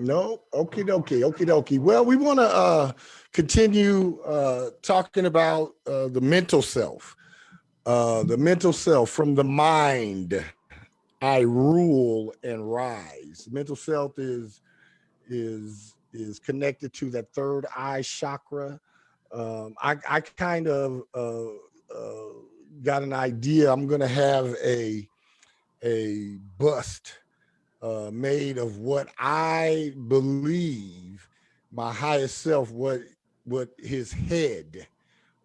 No, okie dokie, okie dokie. Well, we want to continue talking about the mental self. The mental self from the mind. I rule and rise. Mental self is connected to that third eye chakra. I kind of got an idea. I'm going to have a bust made of what I believe my highest self, what his head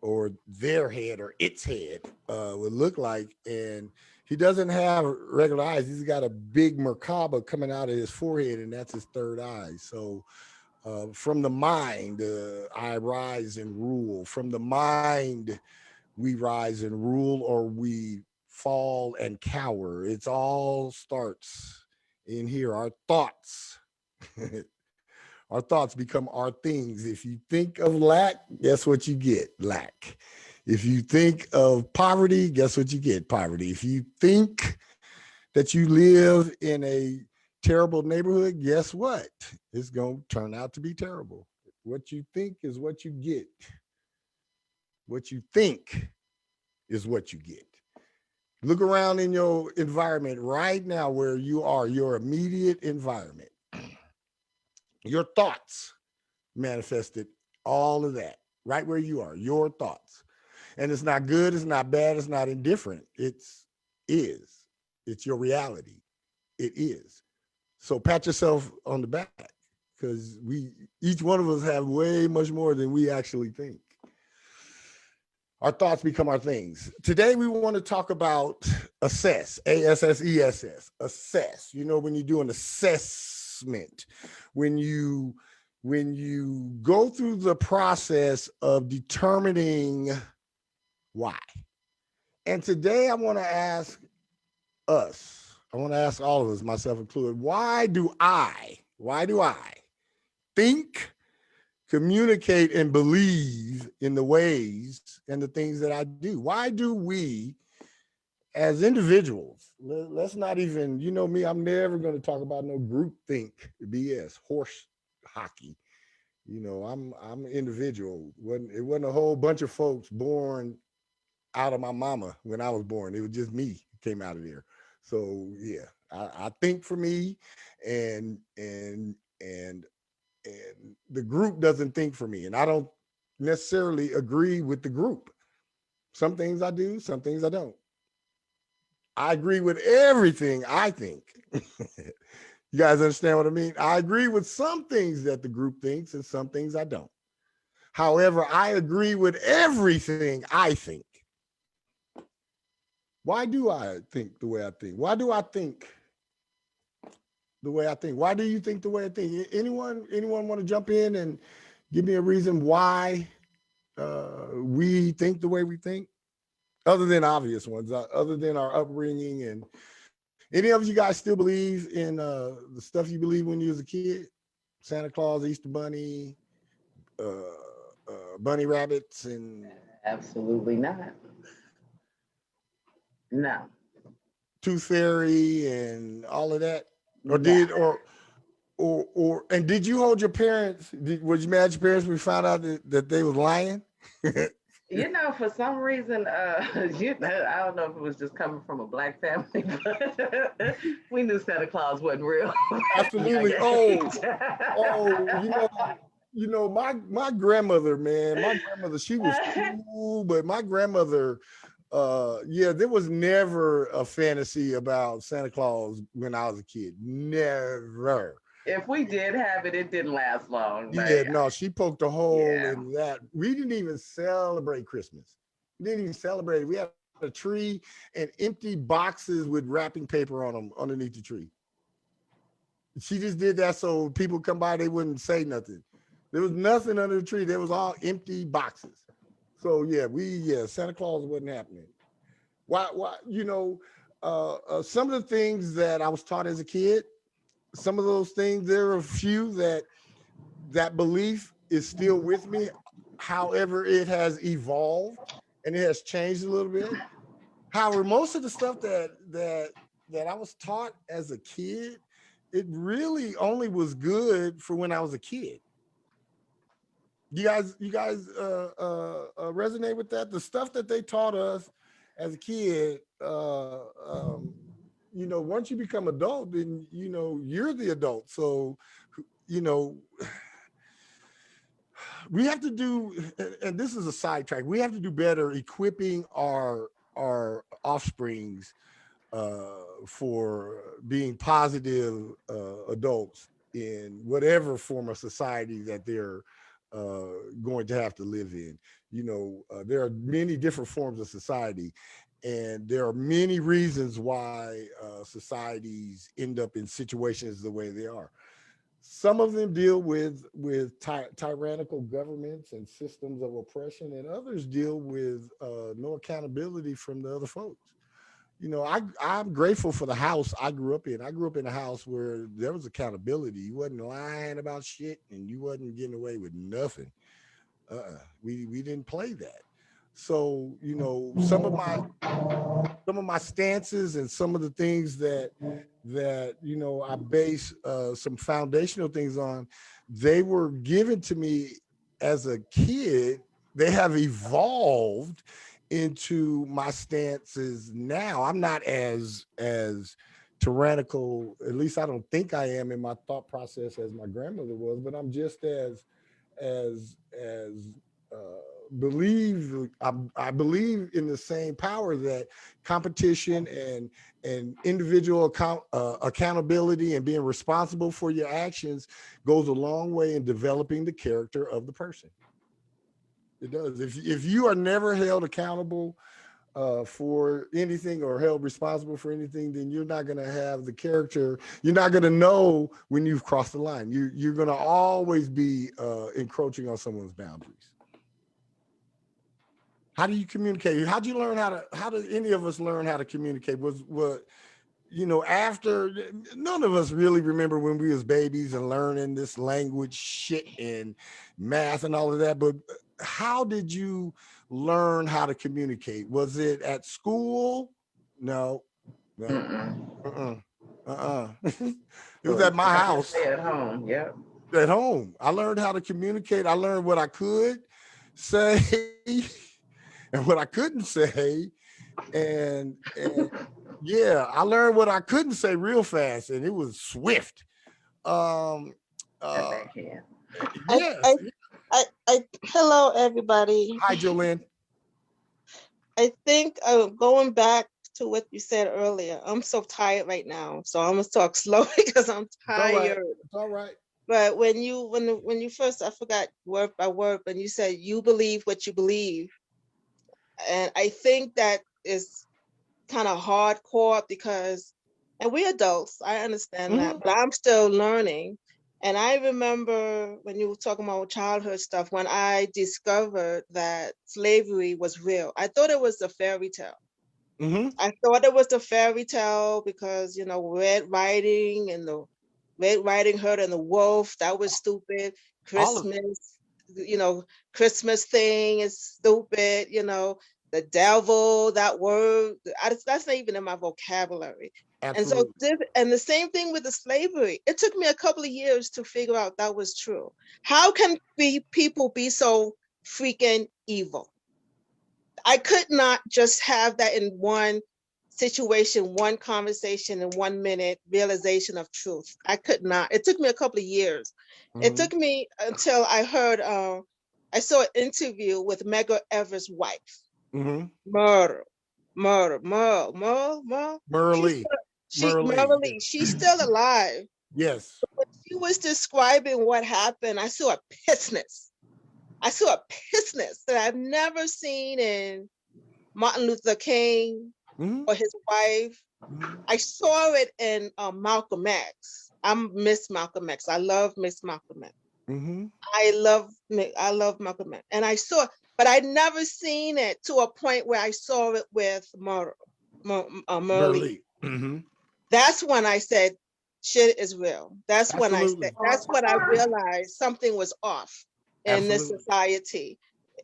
or their head or its head would look like. And he doesn't have regular eyes. He's got a big merkaba coming out of his forehead, and that's his third eye. So from the mind, I rise and rule. From the mind, we rise and rule, or we fall and cower. It's all starts in here. Our thoughts, our thoughts become our things. If you think of lack, guess what you get? Lack. If you think of poverty, guess what you get? Poverty. If you think that you live in a terrible neighborhood, guess what? It's going to turn out to be terrible. What you think is what you get. What you think is what you get. Look around in your environment right now where you are, your immediate environment. Your thoughts manifested all of that right where you are, your thoughts. And it's not good, it's not bad, it's not indifferent. It's is. It's your reality. It is. So pat yourself on the back because we each one of us have way much more than we actually think. Our thoughts become our things. Today, we want to talk about assess, ASSESS, assess. You know, when you do an assessment, when you when you go through the process of determining why. And today, I want to ask us, I want to ask all of us, myself included, why do I think, communicate, and believe in the ways and the things that I do? Why do we as individuals, let's not even, you know me, I'm never going to talk about no group think BS, horse hockey. You know, I'm an individual. It wasn't a whole bunch of folks born out of my mama when I was born. It was just me came out of there. So yeah, I think for me, and and and and the group doesn't think for me, and I don't necessarily agree with the group. Some things I do, some things I don't. I agree with everything I think. You guys understand what I mean? I agree with some things that the group thinks and some things I don't. However, I agree with everything I think. Why do I think the way I think? Why do I think the way I think? Why do you think the way I think? Anyone want to jump in and give me a reason why we think the way we think? Other than obvious ones, other than our upbringing, and any of you guys still believe in the stuff you believe when you was a kid? Santa Claus, Easter Bunny, bunny rabbits, and Absolutely not. No, Tooth Fairy, and all of that? Or no. did and did you hold your parents? Was you mad at your parents when you found out that they was lying? For some reason, I don't know if it was just coming from a black family, but we knew Santa Claus wasn't real at a young Absolutely. Oh, age. oh, my grandmother, man, my grandmother, she was cool, but my grandmother, yeah, there was never a fantasy about Santa Claus when I was a kid. Never. If we did have it, it didn't last long. Yeah, But no, she poked a hole yeah, in that. We didn't even celebrate Christmas. We didn't even celebrate it. We had a tree and empty boxes with wrapping paper on them underneath the tree. She just did that so people come by, they wouldn't say nothing. There was nothing under the tree. There was all empty boxes. So yeah, Santa Claus wasn't happening. Why, some of the things that I was taught as a kid, some of those things, there are a few that belief is still with me. However, it has evolved and it has changed a little bit. However, most of the stuff that I was taught as a kid, it really only was good for when I was a kid. You guys resonate with that? The stuff that they taught us as a kid, once you become adult, then you're the adult. So, you know, we have to do, and this is a sidetrack. We have to do better equipping our offsprings for being positive adults in whatever form of society that they're going to have to live in. There are many different forms of society, and there are many reasons why societies end up in situations the way they are. Some of them deal with tyrannical governments and systems of oppression, and others deal with no accountability from the other folks. I'm grateful for the house I grew up in. I grew up in a house where there was accountability. You wasn't lying about shit, and you wasn't getting away with nothing. We didn't play that. So some of my stances and some of the things that I base some foundational things on, they were given to me as a kid. They have evolved into my stances now. I'm not as tyrannical, at least I don't think I am in my thought process as my grandmother was, but I'm just as I believe in the same power that competition and individual accountability and being responsible for your actions goes a long way in developing the character of the person. It does. If you are never held accountable for anything or held responsible for anything, then you're not going to have the character. You're not going to know when you've crossed the line. You're going to always be encroaching on someone's boundaries. How do you communicate? How do you learn how do any of us learn how to communicate? Was what after none of us really remember when we was babies and learning this language shit and math and all of that. But how did you learn how to communicate? Was it at school? No, no, Mm-mm. uh-uh, uh-uh. It It was was at my house, definitely at home. Yep. at home. I learned how to communicate. I learned what I could say and what I couldn't say, and yeah, I learned what I couldn't say real fast, and it was swift. Um, That uh, backhand. I, yes. I, hello everybody. Hi, Jolene. I think going back to what you said earlier, I'm so tired right now, so I'm gonna talk slowly because I'm It's all right. tired. It's all right. But when you first, I forgot word by word, when you said you believe what you believe, and I think that is kind of hardcore because, and we're adults, I understand Hmm. that, but I'm still learning. And I remember when you were talking about childhood stuff, when I discovered that slavery was real, I thought it was a fairy tale. Hmm. I thought it was a fairy tale because, Red Riding and the Red Riding Hood and the wolf, that was stupid. All of Christmas, Christmas thing is stupid, the devil, that word, that's not even in my vocabulary. And so, absolutely. and the same thing with the slavery. It took me a couple of years to figure out that was true. How can people be so freaking evil? I could not just have that in one situation, one conversation, in 1 minute realization of truth. I could not. It took me a couple of years. It Hmm. took me until I heard, I saw an interview with Medgar Evers' wife. Hmm. Murder, murder, murder, murder, murder. Merle. Merle. Merle, Yes. she's still alive. Yes. When she was describing what happened, I saw a pissness. I saw a pissness that I've never seen in Martin Luther King Hmm. or his wife. Hmm. I saw it in Malcolm X. I'm Miss Malcolm X. I love Miss Malcolm X. Hmm. I love Malcolm X. And I saw, but I'd never seen it to a point where I saw it with Merle. Merle. Hmm. That's when I said, shit is real. Absolutely. That's when I realized something was off in this Absolutely. society.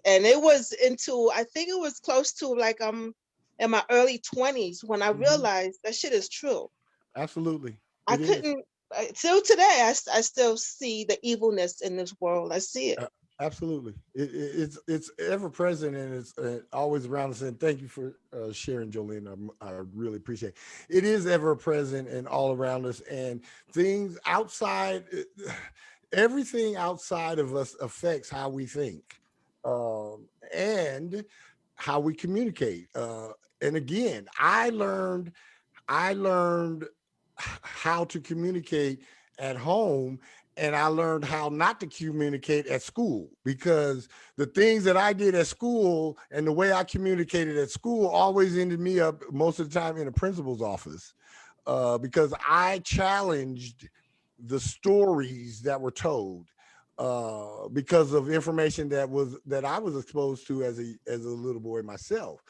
And it was I think it was close to like in my early 20s when I Hmm. realized that shit is true. Absolutely. I It is. couldn't, Still today, I still see the evilness in this world. I see it. Uh, Absolutely, it's ever present and it's always around us. And thank you for sharing, Jolene. I really appreciate it. It is ever present and all around us, and things outside, everything outside of us affects how we think, and how we communicate. And again, I learned how to communicate at home, and I learned how not to communicate at school, because the things that I did at school and the way I communicated at school always ended me up most of the time in a principal's office, because I challenged the stories that were told, because of information that I was exposed to as a little boy myself.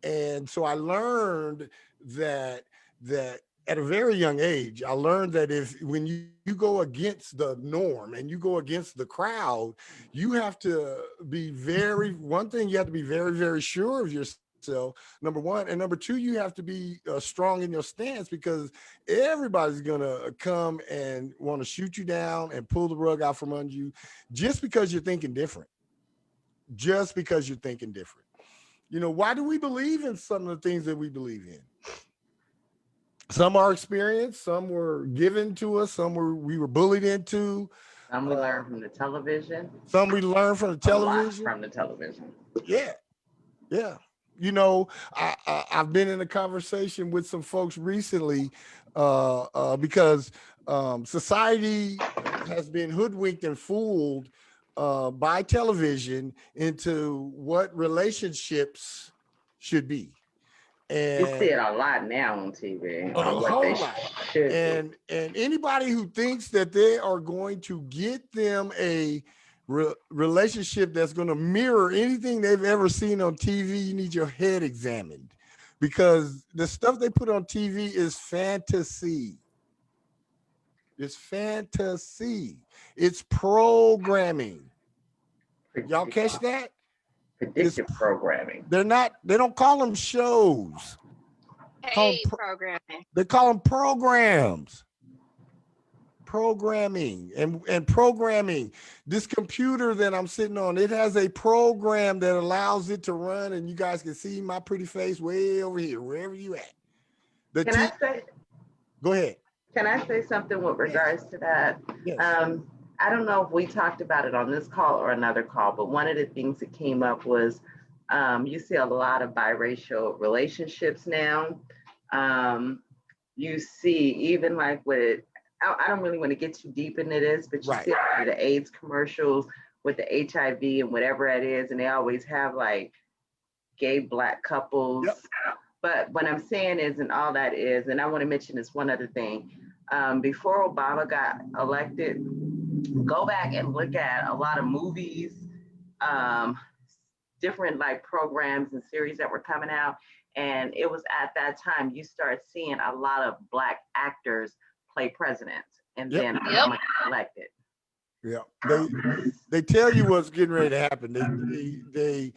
And so I learned that that at a very young age, I learned that if when you go against the norm and you go against the crowd, you have to be very, one thing, you have to be very, very sure of yourself, number one. And number two, you have to be strong in your stance, because everybody's going to come and want to shoot you down and pull the rug out from under you, just because you're thinking different, just because you're thinking different. Why do we believe in some of the things that we believe in? Some are experienced, some were given to us, some we were bullied into, Some we uh, learn from the television, some we learned from the a lot television. from the television. Yeah, yeah. I've been in a conversation with some folks recently, because society has been hoodwinked and fooled by television into what relationships should be. You see And it a lot now on TV a on what they whole lot. should be. And anybody who thinks that they are going to get them a relationship that's going to mirror anything they've ever seen on TV, you need your head examined, because the stuff they put on TV is fantasy. It's fantasy. It's programming. Y'all catch Predict- that? It's Predictive programming. they don't call them shows. Call them Paid programming. they call them programs. Programming, and programming. This computer that I'm sitting on, it has a program that allows it to run, and you guys can see my pretty face way over here, wherever you at. The Can I T. say Go ahead. can I say something with Yes. regards to that? Yes. I don't know if we talked about it on this call or another call, but one of the things that came up was you see a lot of biracial relationships now. Um, you see, even like with, I don't really want to get too deep into this, but you Right. see a lot of the AIDS commercials with the HIV and whatever it is, and they always have like gay black couples. Yep. But what I'm saying is, and all that is, and I want to mention this one other thing. Before Obama got elected, go back and look at a lot of movies, um, different like programs and series that were coming out. And it was at that time you start seeing a lot of black actors play presidents. And Yep. then Yep. Obama got elected. Yeah. They tell you what's getting ready to happen. They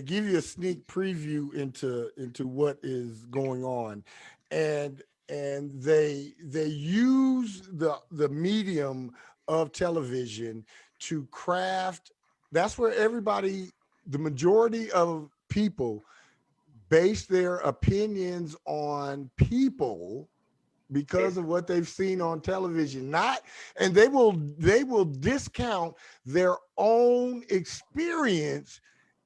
give you a sneak preview into what is going on, and they use the medium of television to craft. That's where everybody, the majority of people, base their opinions on people because of what they've seen on television. Not, and they will discount their own experience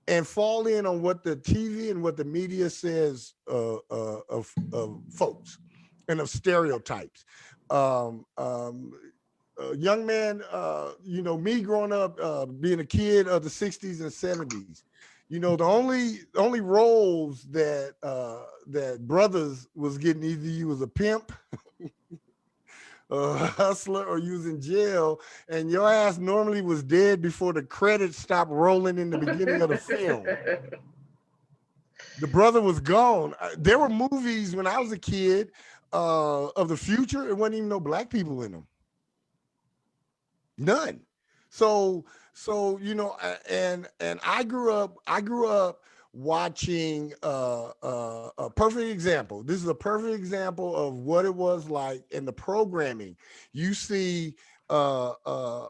and fall in on what the TV and what the media says, of folks and of stereotypes. Young man, me growing up, being a kid of the 60s and 70s, the only roles that brothers was getting, either you was a pimp, a hustler, or you was in jail, and your ass normally was dead before the credits stopped rolling in the beginning of the film. The brother was gone. There were movies when I was a kid, of the future. It wasn't even no black people in them. None. So and I grew up watching a perfect example. This is a perfect example of what it was like in the programming. You see Mr.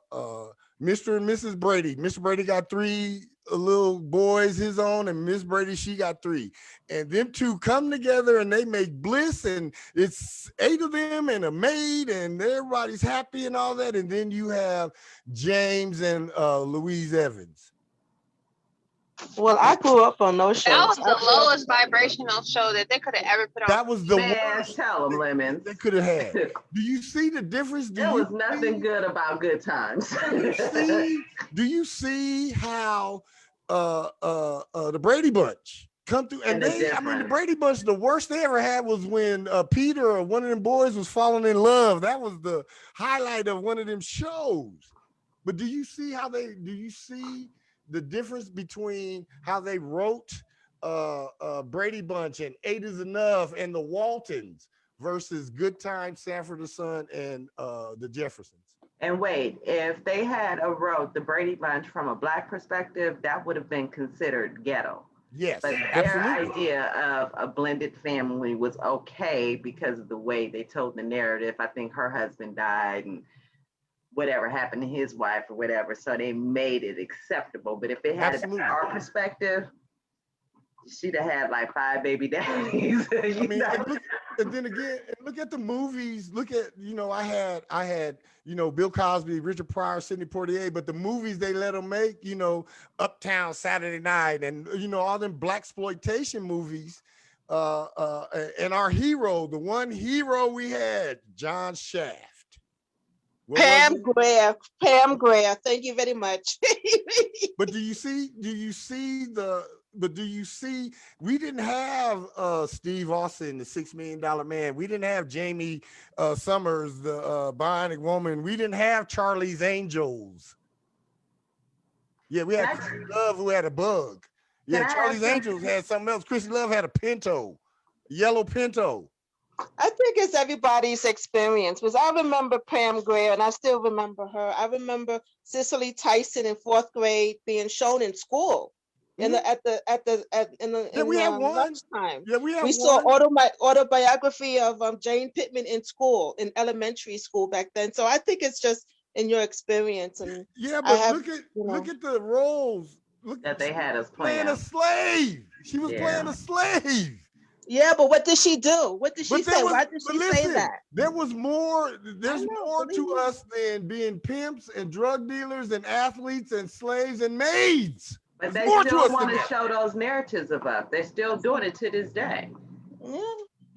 and Mrs. Brady. Mr. Brady got three little boys his own, and Miss Brady, she got three. And them two come together and they make bliss, and it's 8 of them and a maid, and everybody's happy and all that. And then you have James and Louise Evans. Well, I grew up on those That shows. was the lowest vibrational show that they could have ever put on. That was the Man, worst tell them, Lemons. they could have had. Do you see the difference? There was nothing good about Good Times. Do you see how the Brady Bunch come through? And the Brady Bunch, the worst they ever had was when Peter or one of them boys was falling in love. That was the highlight of one of them shows. But do you see the difference between how they wrote Brady Bunch and 8 is Enough and the Waltons versus Good Times, Sanford and Son, and the Jeffersons? And wait, if they had wrote the Brady Bunch from a Black perspective, that would have been considered ghetto. Yes, but their idea of a blended family was okay because of the way they told the narrative. I think her husband died and whatever happened to his wife or whatever, so they made it acceptable. But if it had our perspective, she'd have had like 5 baby daddies. I mean, and then again, look at the movies. Look at, I had, Bill Cosby, Richard Pryor, Sidney Poitier, but the movies they let them make, Uptown Saturday Night, and all them blaxploitation movies. And our hero, the one hero we had, John Shaft. Pam Grier. Thank you very much. But do you see we didn't have Steve Austin, the $6 Million Man. We didn't have Jamie Summers, the Bionic Woman. We didn't have Charlie's Angels. Yeah, we had Chrissy Love, who had a bug. Yeah, Charlie's Angels had something else. Chrissy Love had a Pinto, a yellow Pinto. I think it's everybody's experience, because I remember Pam Grier, and I still remember her. I remember Cicely Tyson in 4th grade being shown in school. In the lunchtime. Yeah, we saw autobiography of Jane Pittman in school, in elementary school back then. So I think it's just in your experience. And look at the roles that they had us playing a slave. She was playing a slave. Yeah, but what did she do? What did she say? Why did she say that? There's more to us than being pimps and drug dealers and athletes and slaves and maids. But they still want to show those narratives of us. They're still doing it to this day. Yeah.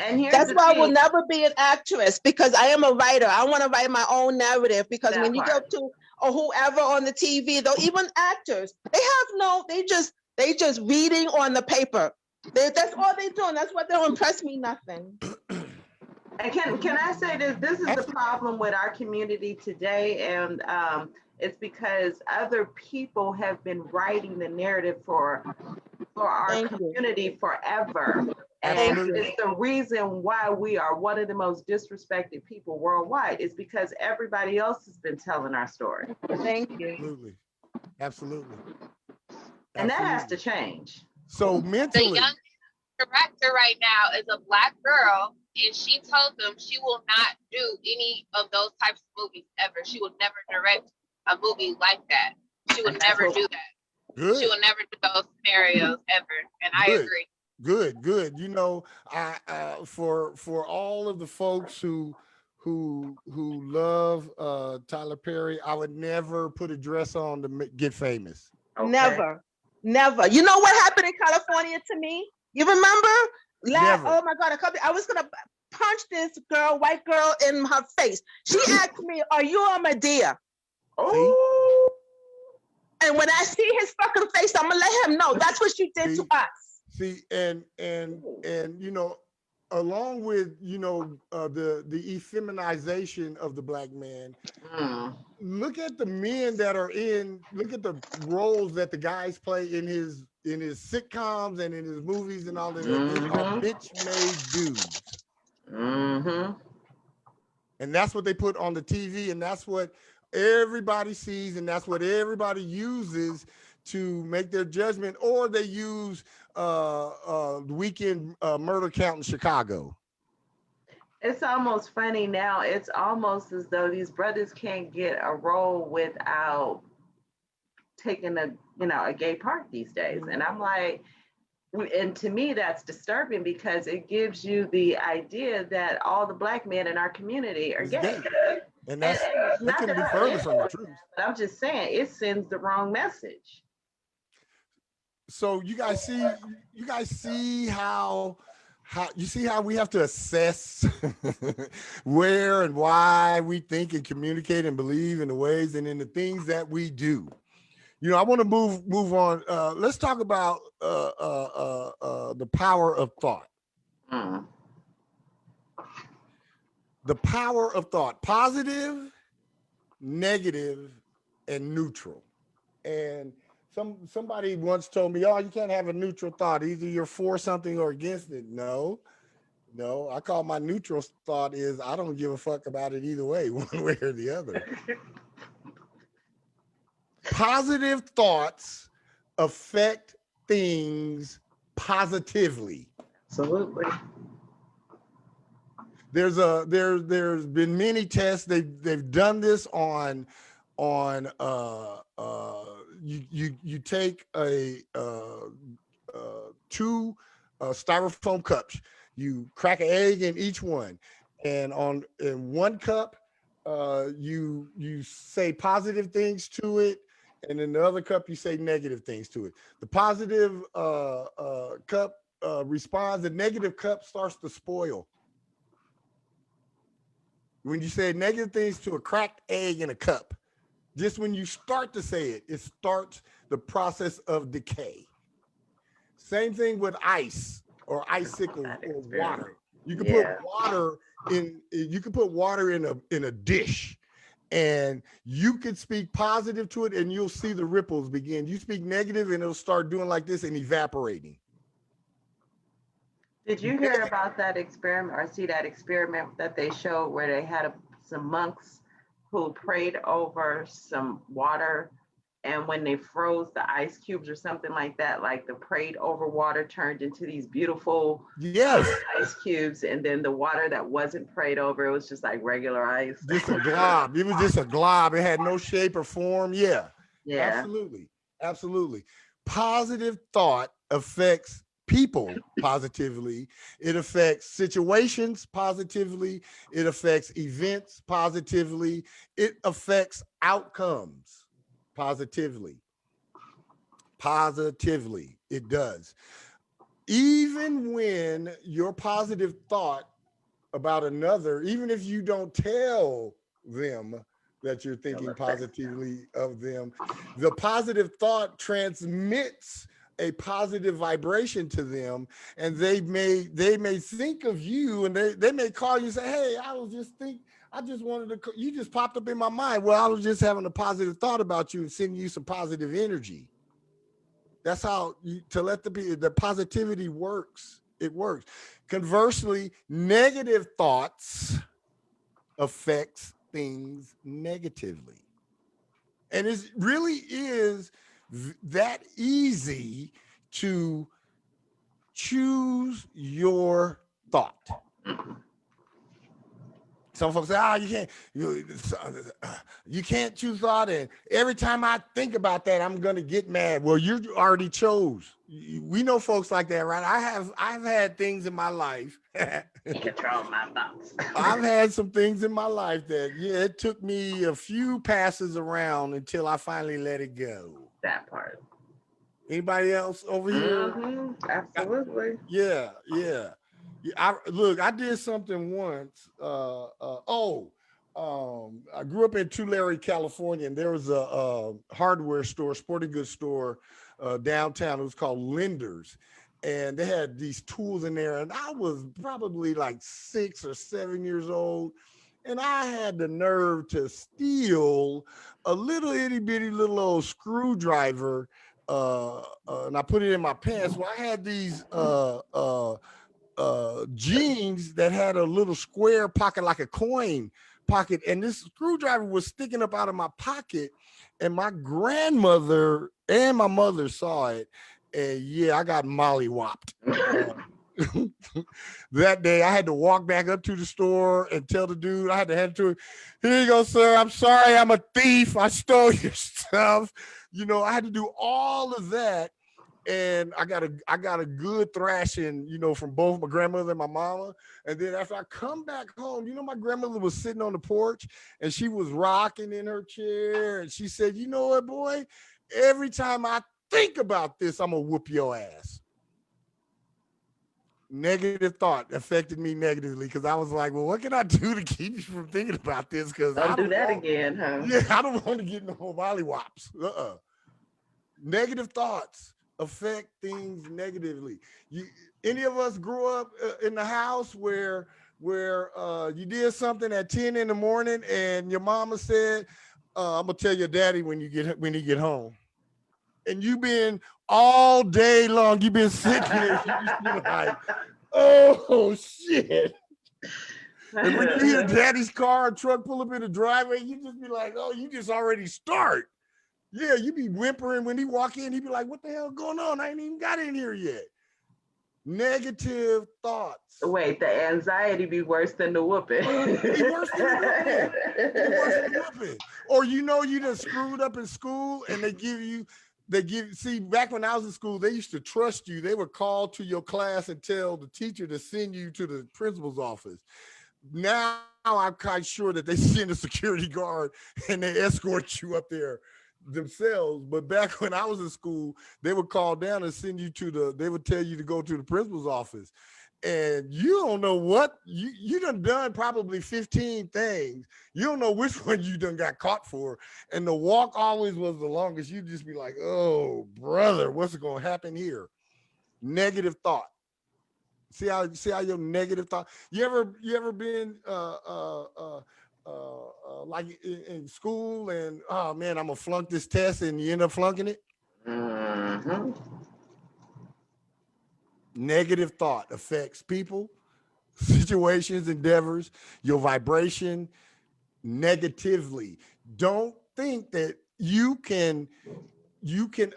And that's why I will never be an actress, because I am a writer. I want to write my own narrative, because when you go to whoever on the TV, though, even actors, they just reading on the paper. That's all they're doing. That's what they'll impress me, nothing. And can I say this? This is the problem with our community today, and it's because other people have been writing the narrative for our community forever. And it's the reason why we are one of the most disrespected people worldwide. It's because everybody else has been telling our story. Thank you. Absolutely. And that has to change. So mentally, the young director right now is a Black girl, and she told them she will not do any of those types of movies ever. She will never direct a movie like that. She would never do that. Good. She will never do those scenarios ever. And I agree. Good. I for all of the folks who love Tyler Perry, I would never put a dress on to get famous. Okay. Never. You know what happened in California to me? You remember? Oh my God! I was gonna punch this white girl, in her face. She asked me, "Are you a Medea?" Oh. And when I see his fucking face, I'm gonna let him know that's what you did to us. See, and along with the effeminization of the Black man, look at the men that are look at the roles that the guys play in his sitcoms and in his movies and all that. These are bitch-made dudes. And that's what they put on the TV, and that's what everybody sees, and that's what everybody uses to make their judgment, or they use the weekend murder count in Chicago. It's almost funny now. It's almost as though these brothers can't get a role without taking a gay part these days. And I'm like, and to me that's disturbing because it gives you the idea that all the black men in our community are gay. And that's and that not couldn't that be I further live from the with truth. that, but I'm just saying it sends the wrong message. So you guys see how we have to assess where and why we think and communicate and believe in the ways and in the things that we do. You know, I want to move on. Let's talk about the power of thought. Mm. The power of thought: positive, negative, and neutral. And somebody once told me, "Oh, you can't have a neutral thought. Either you're for something or against it." No. I call my neutral thought is I don't give a fuck about it either way, one way or the other. Positive thoughts affect things positively. Absolutely. There's been many tests. They've done this on you take two styrofoam cups, you crack an egg in each one, and in one cup you say positive things to it, and in the other cup you say negative things to it. The positive cup responds, the negative cup starts to spoil. When you say negative things to a cracked egg in a cup, just when you start to say it, it starts the process of decay. Same thing with ice or icicles or water. You can put water in a dish, and you could speak positive to it and you'll see the ripples begin. You speak negative and it'll start doing like this and evaporating. Did you hear about that experiment or see that experiment that they showed where they had some monks who prayed over some water, and when they froze the ice cubes or something like that, like the prayed over water turned into these beautiful ice cubes, and then the water that wasn't prayed over, it was just like regular ice. Just a glob. It was just a glob. It had no shape or form. Yeah. Absolutely. Positive thought affects people positively. It affects situations positively. It affects events positively. It affects outcomes positively. It does. Even when your positive thought about another, even if you don't tell them that you're thinking positively of them, the positive thought transmits a positive vibration to them, and they may think of you, and they may call you and say, "Hey, I just wanted to, you just popped up in my mind." Well, I was just having a positive thought about you and sending you some positive energy. That's how the positivity works. It works. Conversely, negative thoughts affects things negatively. And it really is that easy to choose your thought. Some folks say, you can't choose thought, and every time I think about that, I'm gonna get mad. Well, you already chose. We know folks like that, right? I've had things in my life. Control my thoughts. I've had some things in my life that, it took me a few passes around until I finally let it go. That part. Anybody else over here? Mm-hmm. Absolutely. Yeah. I did something once. I grew up in Tulare, California, and there was a hardware store, sporting goods store downtown. It was called Lenders, and they had these tools in there. And I was probably like 6 or 7 years old, and I had the nerve to steal a little itty bitty little old screwdriver, and I put it in my pants. Well, I had these jeans that had a little square pocket, like a coin pocket, and this screwdriver was sticking up out of my pocket, and my grandmother and my mother saw it, and yeah, I got mollywopped. That day, I had to walk back up to the store and tell the dude, I had to hand it to him. Here you go, sir. I'm sorry, I'm a thief. I stole your stuff. You know, I had to do all of that, and I got a good thrashing, you know, from both my grandmother and my mama. And then after I come back home, you know, my grandmother was sitting on the porch and she was rocking in her chair, and she said, "You know what, boy? Every time I think about this, I'm gonna whoop your ass." Negative thought affected me negatively because I was like, well, what can I do to keep you from thinking about this? Because Don't I do don't that want, again, huh? yeah, I don't want to get no mollywops. Negative thoughts affect things negatively. You, any of us grew up in the house where you did something at 10 in the morning and your mama said, "I'm gonna tell your daddy when you get home." And you been all day long, you've been sitting there, you just be like, "Oh shit." And when you hear daddy's car or truck pull up in the driveway, you just be like, "Oh, you just already start." Yeah, you be whimpering when he walk in, he be like, "What the hell going on? I ain't even got in here yet." Negative thoughts. Wait, the anxiety be worse than the whooping. It be worse than the whooping. It be worse than the whooping. Or you know you done screwed up in school and see, back when I was in school, they used to trust you. They would call to your class and tell the teacher to send you to the principal's office. Now I'm quite sure that they send a security guard and they escort you up there themselves. But back when I was in school, they would call down and send you they would tell you to go to the principal's office. And you don't know what you done probably 15 things. You don't know which one you done got caught for. And the walk always was the longest. You just be like, "Oh, brother, what's going to happen here?" Negative thought. See how your negative thought. You ever been like in school and, oh man, I'm gonna flunk this test and you end up flunking it. Mhm. Negative thought affects people, situations, endeavors, your vibration negatively. Don't think that you can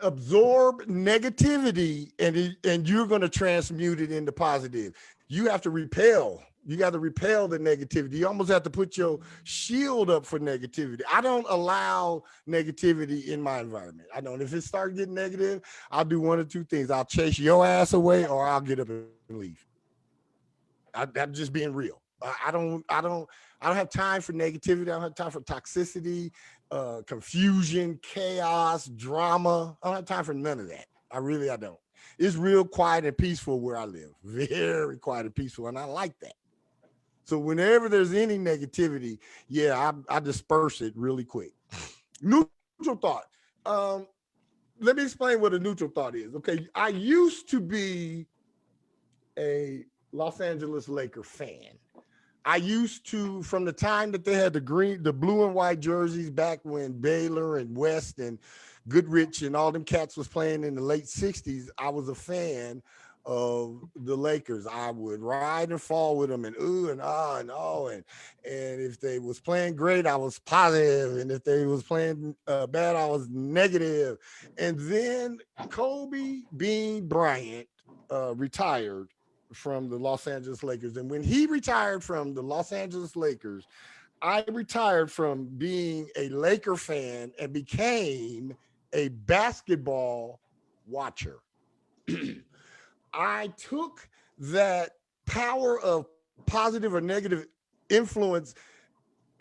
absorb negativity and you're going to transmute it into positive. You have to repel. You got to repel the negativity. You almost have to put your shield up for negativity. I don't allow negativity in my environment. I don't. If it starts getting negative, I'll do one or two things. I'll chase your ass away or I'll get up and leave. I'm just being real. I don't have time for negativity. I don't have time for toxicity, confusion, chaos, drama. I don't have time for none of that. I don't. It's real quiet and peaceful where I live. Very quiet and peaceful, and I like that. So whenever there's any negativity, yeah, I disperse it really quick. Neutral thought. Um, Let me explain what a neutral thought is. Okay, I used to be a Los Angeles Laker fan. I used to, from the time that they had the blue and white jerseys back when Baylor and West and Goodrich and all them cats was playing in the late 60s, I was a fan of the Lakers. I would ride and fall with them and ooh and ah and oh. And if they was playing great, I was positive. And if they was playing bad, I was negative. And then Kobe Bean Bryant retired from the Los Angeles Lakers. And when he retired from the Los Angeles Lakers, I retired from being a Laker fan and became a basketball watcher. I took that power of positive or negative influence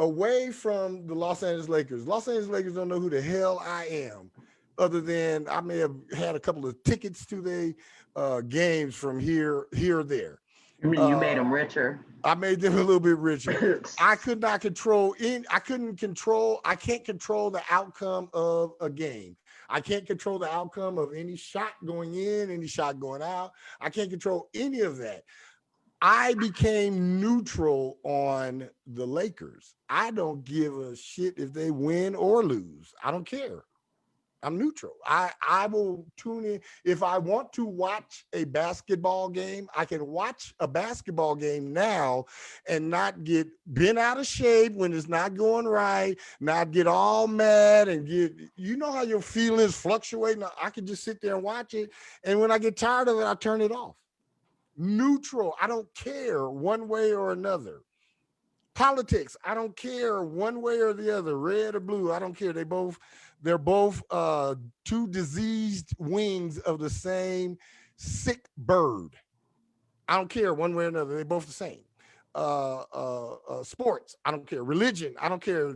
away from the Los Angeles Lakers. Los Angeles Lakers don't know who the hell I am, other than I may have had a couple of tickets to the games from here or there. I mean, you made Uh, them richer. I made them a little bit richer. I could not control in. I couldn't control. I can't control the outcome of a game. I can't control the outcome of any shot going in, any shot going out. I can't control any of that. I became neutral on the Lakers. I don't give a shit if they win or lose. I don't care. I'm neutral. I will tune in. If I want to watch a basketball game, I can watch a basketball game now and not get bent out of shape when it's not going right, not get all mad and get, you know how your feelings fluctuate. I can just sit there and watch it. And when I get tired of it, I turn it off. Neutral. I don't care one way or another. Politics, I don't care one way or the other, red or blue, I don't care. They're both two diseased wings of the same sick bird. I don't care one way or another. They're both the same. Sports, I don't care. Religion, I don't care.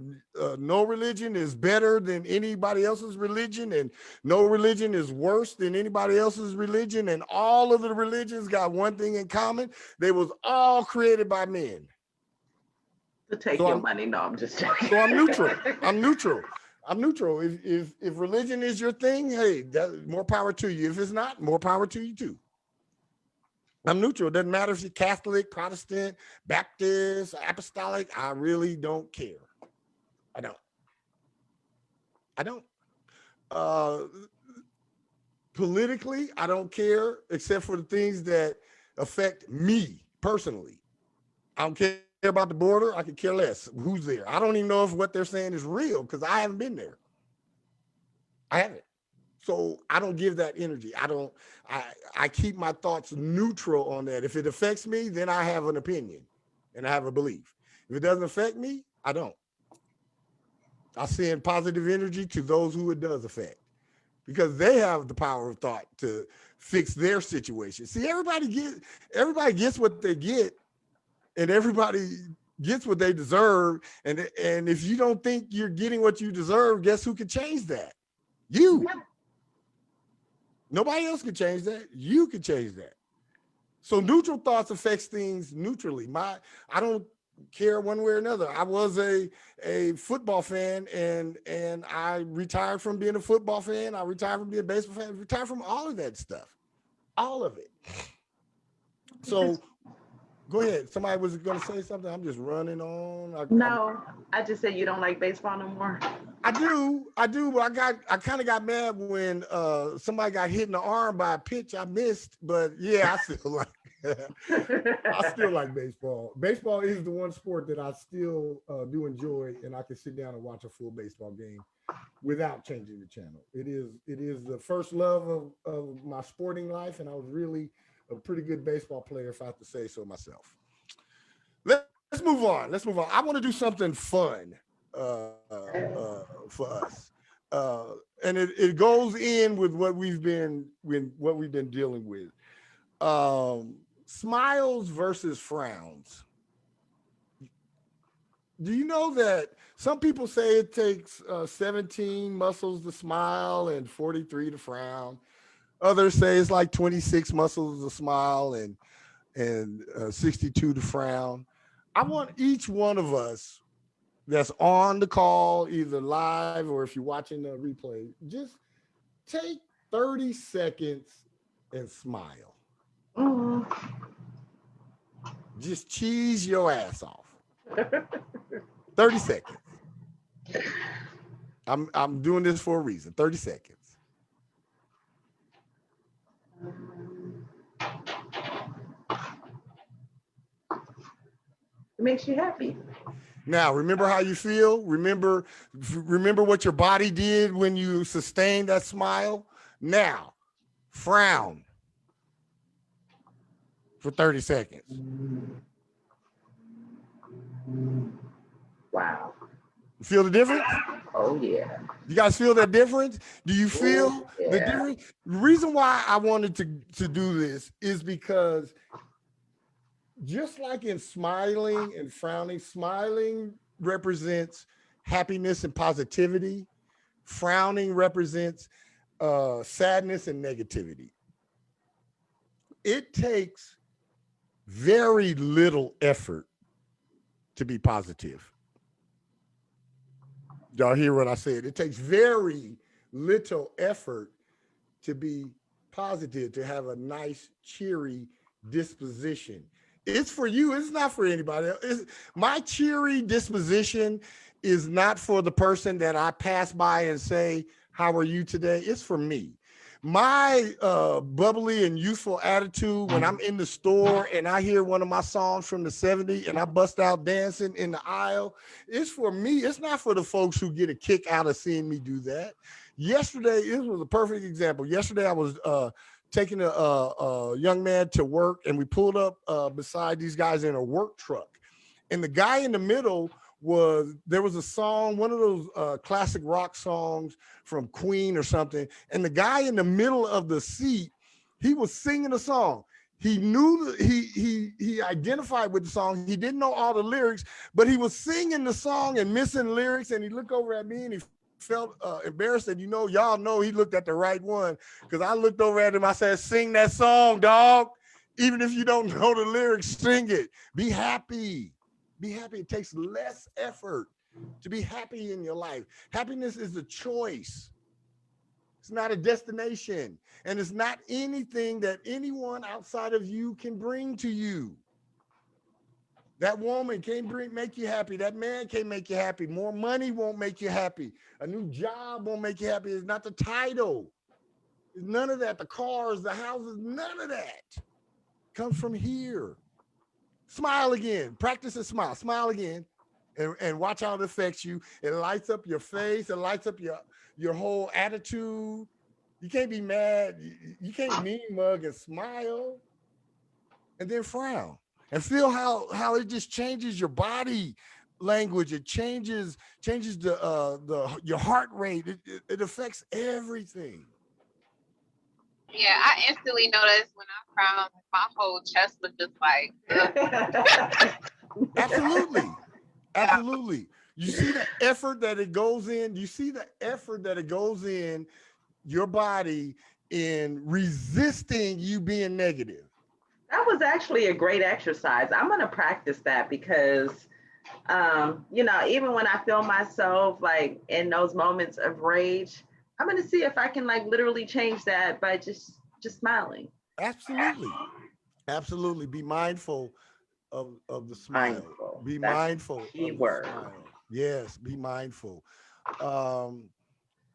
No religion is better than anybody else's religion, and no religion is worse than anybody else's religion. And all of the religions got one thing in common: they was all created by men. To take So your I'm money. No, I'm just joking. so I'm neutral. I'm neutral. I'm neutral. If religion is your thing, hey, that, more power to you. If it's not, more power to you too. I'm neutral. It doesn't matter if you're Catholic, Protestant, Baptist, Apostolic. I really don't care. I don't. I don't. Uh, Politically, I don't care except for the things that affect me personally. I don't care about the border. I could care less who's there. I don't even know if what they're saying is real because I haven't been there. I haven't. So I don't give that energy. I don't, I keep my thoughts neutral on that. If it affects me, then I have an opinion and I have a belief. If it doesn't affect me, I don't. I send positive energy to those who it does affect because they have the power of thought to fix their situation. See, everybody gets what they get, and everybody gets what they deserve. And if you don't think you're getting what you deserve, guess who can change that? You. Nobody else can change that. You can change that. So neutral thoughts affects things neutrally. I don't care one way or another. I was a football fan and I retired from being a football fan. I retired from being a baseball fan. I retired from all of that stuff. All of it. So go ahead. Somebody was going to say something. I'm just running on. No, I just said you don't like baseball no more. I do, but I kind of got mad when somebody got hit in the arm by a pitch I missed. But yeah, I still like baseball. Baseball is the one sport that I still do enjoy, and I can sit down and watch a full baseball game without changing the channel. It is the first love of my sporting life, and I was really a pretty good baseball player, if I have to say so myself. Let's move on. Let's move on. I want to do something fun for us, and it goes in with what we've been dealing with. Smiles versus frowns. Do you know that some people say it takes 17 muscles to smile and 43 to frown? Others say it's like 26 muscles to smile and 62 to frown. I want each one of us that's on the call, either live or if you're watching the replay, just take 30 seconds and smile. Mm. Just cheese your ass off. 30 seconds. I'm doing this for a reason. 30 seconds. It makes you happy. Now, remember how you feel? Remember what your body did when you sustained that smile? Now, frown for 30 seconds. Wow. You feel the difference? Oh yeah. You guys feel that difference? Do you feel the Yeah. difference? The reason why I wanted to do this is because just like in smiling and frowning, smiling represents happiness and positivity. Frowning represents sadness and negativity. It takes very little effort to be positive. Y'all hear what I said? It takes very little effort to be positive, to have a nice, cheery disposition. It's for you. It's not for anybody else. My cheery disposition is not for the person that I pass by and say, how are you today? It's for me. My bubbly and youthful attitude when I'm in the store and I hear one of my songs from the 70s and I bust out dancing in the aisle, it's for me. It's not for the folks who get a kick out of seeing me do that. Yesterday, this was a perfect example. Yesterday, I was taking a young man to work and we pulled up beside these guys in a work truck. And the guy in the middle there was a song, one of those classic rock songs from Queen or something, and the guy in the middle of the seat, he was singing a song. He knew he identified with the song. He didn't know all the lyrics, but he was singing the song and missing lyrics. And he looked over at me and he felt embarrassed. And y'all know he looked at the right one because I looked over at him. I said, "Sing that song, dog. Even if you don't know the lyrics, sing it. Be happy. Be happy. It takes less effort to be happy in your life. Happiness is a choice. It's not a destination. And it's not anything that anyone outside of you can bring to you. That woman can't make you happy. That man can't make you happy. More money won't make you happy. A new job won't make you happy. It's not the title. It's none of that. The cars, the houses, none of that comes from here. Smile again. Practice and smile. Smile again. And watch how it affects you. It lights up your face. It lights up your whole attitude. You can't be mad. You can't mean mug and smile and then frown. And feel how it just changes your body language. It changes the your heart rate. It affects everything. Yeah, I instantly noticed when I frowned, my whole chest was just like, Absolutely. yeah, Absolutely. You see the effort that it goes in. You see the effort that it goes in your body in resisting you being negative. That was actually a great exercise. I'm going to practice that because, even when I feel myself like in those moments of rage, I'm going to see if I can like literally change that by just smiling. Absolutely. Absolutely. Be mindful of the smile. Mindful. Be That's mindful the key of the word. smile. Yes, be mindful. Um,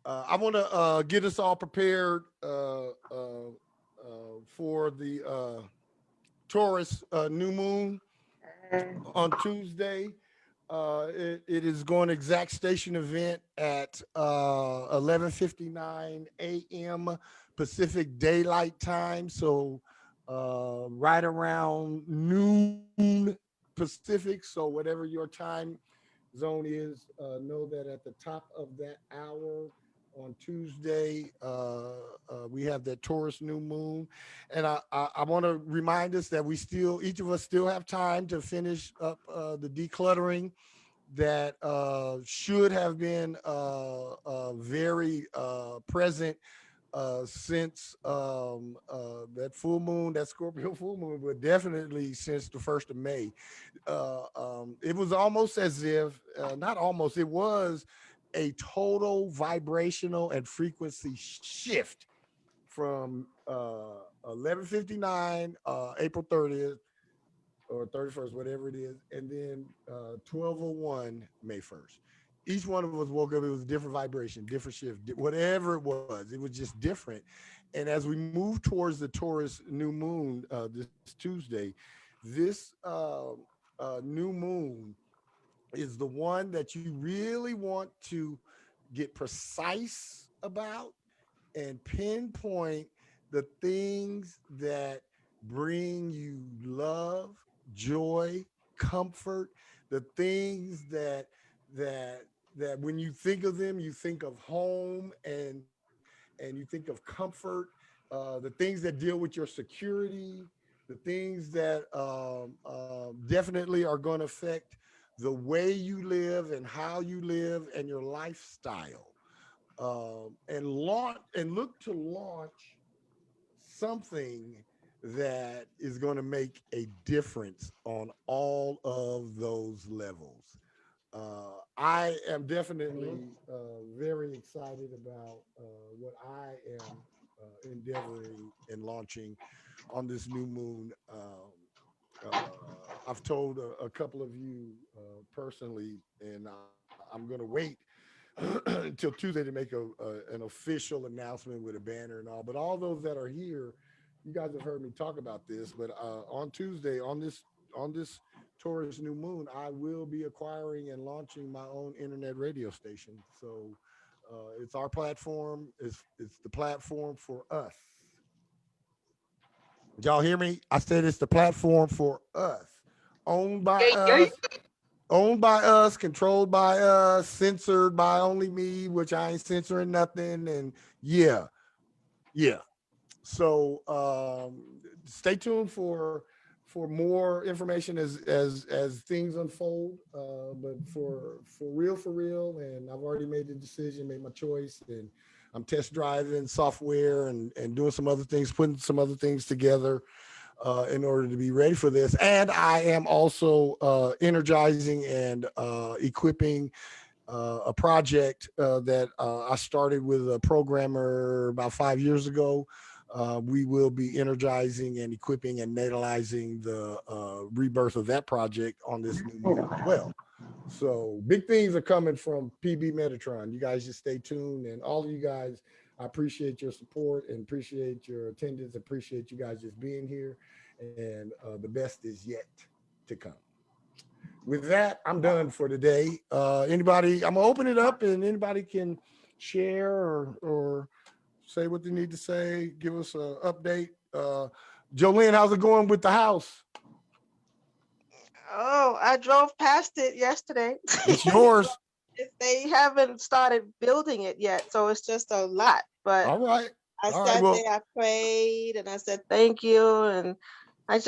I want to get us all prepared for the Taurus new moon on Tuesday. It is going exact station event at 11:59 a.m. Pacific Daylight Time. So right around noon Pacific. So whatever your time zone is, know that at the top of that hour on Tuesday, we have that Taurus new moon, and I want to remind us that each of us still have time to finish up the decluttering that should have been very present since that full moon, that Scorpio full moon, but definitely since the 1st of May. It was almost as if, not almost, it was a total vibrational and frequency shift from 11:59 April 30th or 31st, whatever it is, and then 12:01 May 1st. Each one of us woke up, it was a different vibration, different shift, whatever it was just different. And as we move towards the Taurus new moon this Tuesday, this new moon is the one that you really want to get precise about and pinpoint the things that bring you love, joy, comfort, the things that that when you think of them, you think of home and you think of comfort, the things that deal with your security, the things that definitely are going to affect the way you live and how you live and your lifestyle, and look to launch something that is going to make a difference on all of those levels. I am definitely very excited about what I am endeavoring and launching on this new moon. I've told a couple of you personally, and I'm going to wait until Tuesday to make an official announcement with a banner and all. But all those that are here, you guys have heard me talk about this. But on Tuesday, on this Taurus new moon, I will be acquiring and launching my own internet radio station. So it's our platform. It's the platform for us. Did y'all hear me? I said it's the platform for us, owned by Yeah, yeah. us, owned by us, controlled by us, censored by only me, which I ain't censoring nothing. And yeah, yeah. So stay tuned for more information as things unfold. But for real, and I've already made the decision, made my choice, and I'm test driving software and doing some other things, putting some other things together in order to be ready for this. And I am also energizing and equipping a project that I started with a programmer about 5 years ago. We will be energizing and equipping and natalizing the rebirth of that project on this new moon as well. So big things are coming from PB Metatron. You guys just stay tuned, and all of you guys, I appreciate your support and appreciate your attendance. Appreciate you guys just being here, and the best is yet to come. With that, I'm done for today. Anybody, I'm gonna open it up, and anybody can share or say what they need to say. Give us an update. Jolene, how's it going with the house? Oh, I drove past it yesterday. It's yours. They haven't started building it yet, so it's just a lot. But All right. I All right. sat Well, there, I prayed, and I said thank you. And I'm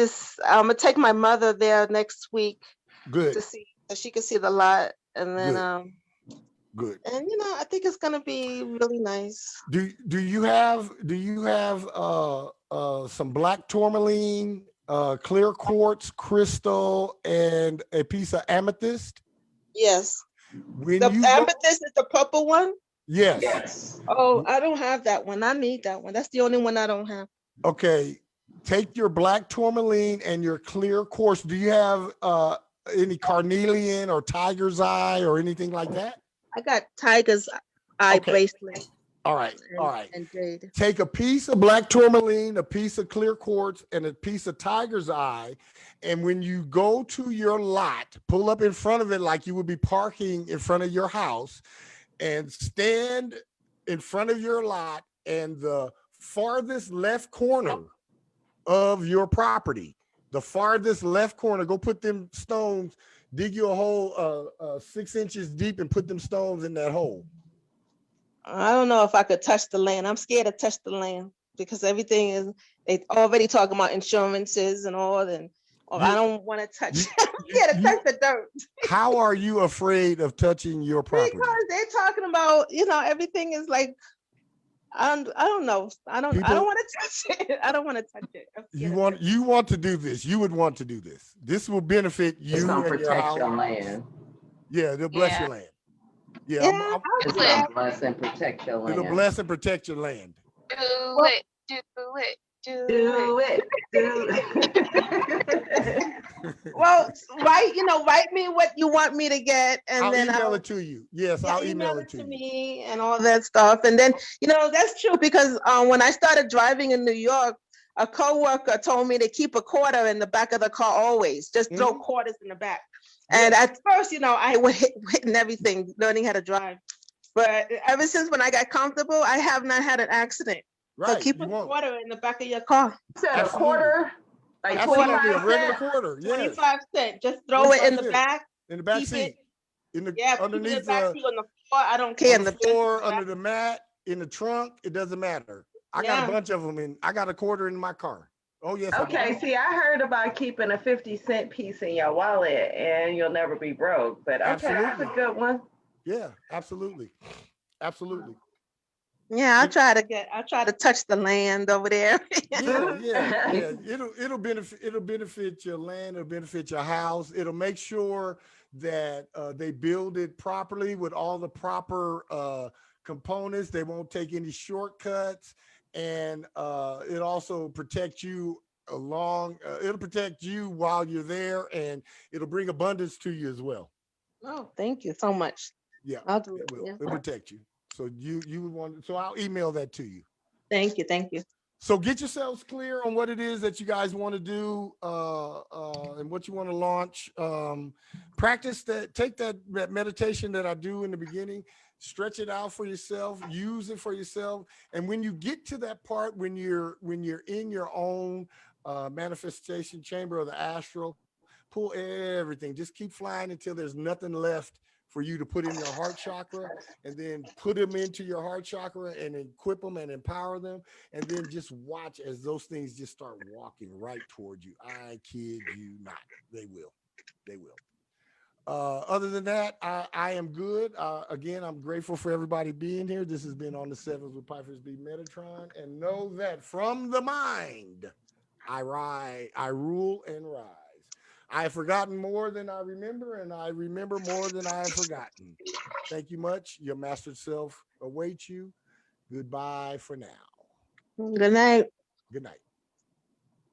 gonna take my mother there next week good, to see so she can see the lot, and then good, good. and I think it's gonna be really nice. Do you have some black tourmaline, clear quartz crystal, and a piece of amethyst? Yes, When the you go, amethyst is the purple one. yes. Yes. Oh, I don't have that one. I need that one. That's the only one I don't have. Okay. Take your black tourmaline and your clear quartz. Do you have any carnelian or tiger's eye or anything like that? I got tiger's eye Okay. bracelet All right. All and, right. and jade. Take a piece of black tourmaline, a piece of clear quartz, and a piece of tiger's eye. And when you go to your lot, pull up in front of it like you would be parking in front of your house and stand in front of your lot, and the farthest left corner of your property, the farthest left corner, go put them stones, dig you a hole 6 inches deep and put them stones in that hole. I don't know if I could touch the land. I'm scared to touch the land because everything is they already talking about insurances and all, and I You, don't want to touch. you, I'm you, scared to you, touch the dirt how are you afraid of touching your property? because they're talking about everything is like I don't know. I don't People, want to touch it. I don't want to touch it. I'm you scared to touch want you want to do this. You would want to do this. This will benefit It's you gonna and your protect house. your land. Yeah, they'll bless Yeah. your land. it. Yeah, Yeah, I'll It's do But gonna that. bless and protect your it'll land. bless and protect your land. do Well, it, do it, do it. Do it. Do it. well, write me what you want me to get, and I'll then email I'll it to you. Yes, yeah, I'll email email it it to to you. me and all that stuff. And then, that's true because when I started driving in New York, a coworker told me to keep a quarter in the back of the car always, just throw Mhm. quarters in the back. And Yes, at first, I was hitting everything, learning how to drive. But ever since when I got comfortable, I have not had an accident. So right. keep You a won't. quarter in the back of your car. Said a Absolutely. quarter, A like quarter, Absolutely. A 25 regular cents. quarter. Yes. 25 cents. Just throw it 25 in the cents back. in the back Keep it. seat, in the Yeah, keep it in the underneath back the seat on the floor. I don't care. on In the the just floor, back. under the mat, in the trunk. It doesn't matter. I got a Yeah. bunch of them in. I got a quarter in my car. Oh yes, I do. Okay, see, I heard about keeping a 50-cent piece in your wallet and you'll never be broke. But okay, that's a Absolutely. good one. Yeah, absolutely. Absolutely. Yeah, It, I try to touch the land over there. yeah, yeah, yeah. It'll benefit your land. It'll benefit your house. It'll make sure that they build it properly with all the proper components. They won't take any shortcuts, and it also protect you along. It'll protect you while you're there, and it'll bring abundance to you as well. Oh, thank you so much. Yeah, I'll do it it. will. Yeah. It'll protect you. So you would want. So I'll email that to you. Thank you. Thank you. So get yourselves clear on what it is that you guys want to do and what you want to launch. Practice that. Take that meditation that I do in the beginning. Stretch it out for yourself. Use it for yourself. And when you get to that part, when you're in your own manifestation chamber of the astral, pull everything. Just keep flying until there's nothing left for you to put in your heart chakra, and then put them into your heart chakra and equip them and empower them, and then just watch as those things just start walking right toward you. I kid you not. They will. They will. Other than that, I am good. Again, I'm grateful for everybody being here. This has been On the Sevens with Pipers B. Metatron. And know that from the mind, I rule and rise. I have forgotten more than I remember, and I remember more than I have forgotten. Thank you much. Your mastered self awaits you. Goodbye for now. Good night. Good night.